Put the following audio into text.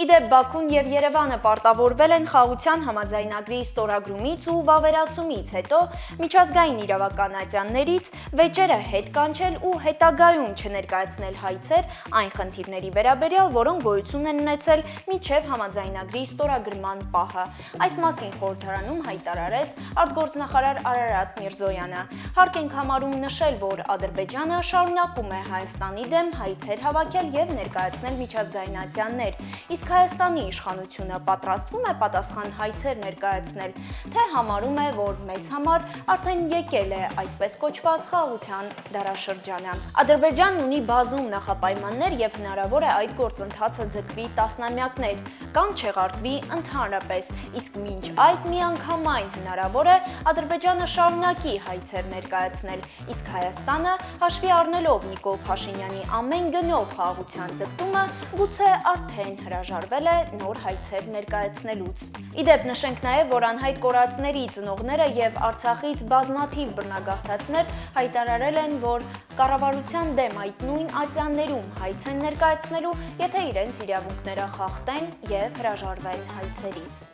Իդեպ Բաքուն եւ Երևանը պարտավորվել են խաղաղության համաձայնագրի ստորագրումից ու վավերացումից հետո միջազգային իրավական ատյաններից վեճերը հետ կանչել ու հետագայում չներկայացնել հայցեր այն խնդիրների վերաբերյալ, որոնք գոյություն են ունեցել մինչև համաձայնագրի ստորագրման պահը։ Այս մասին խորհրդարանում հայտարարեց արտգործնախարար Արարատ Միրզոյանը։ Հարկ ենք համարում նշել, որ Ադրբեջանը շարունակում է Հայաստանի դեմ հայցեր հավաքել եւ ներկայացնել միջազգային ատյաններ, իսկ Հայաստանի իշխանությունը պատրաստվում է պատասխան հայցեր ներկայացնել, թե համարում է, որ մեզ համար արդեն եկել է այսպես կոչված խաղաղության դարաշրջանը։ Ադրբեջանն ունի բազում նախապայմաններ եւ հնարավոր է այդ գործընթացը ձգվի տասնամյակներ կամ չեղարկվի ընդհանրապես, իսկ մինչ այդ միանգամայն հնարավոր է Ադրբեջանը շարունակի հայցեր ներկայացնել, իսկ Հայաստանը, հաշվի առնելով Նիկոլ Փաշինյանի ամեն գնով խաղաղության ձգտումը, գուցե արդեն հրաժարվել է նոր հայցեր ներկայացնելուց։ Իդեպ նշենք նաև, որ անհայտ կորածների ծնողները եւ Արցախից բազմաթիվ բռնագաղթածներ հայտարարել են, որ կառավարության դեմ այդ նույն ատյաններում հայց են ներկայացնելու, եթե իրենց իրավունքները խախտեն եւ հրաժարվեն հայցերից։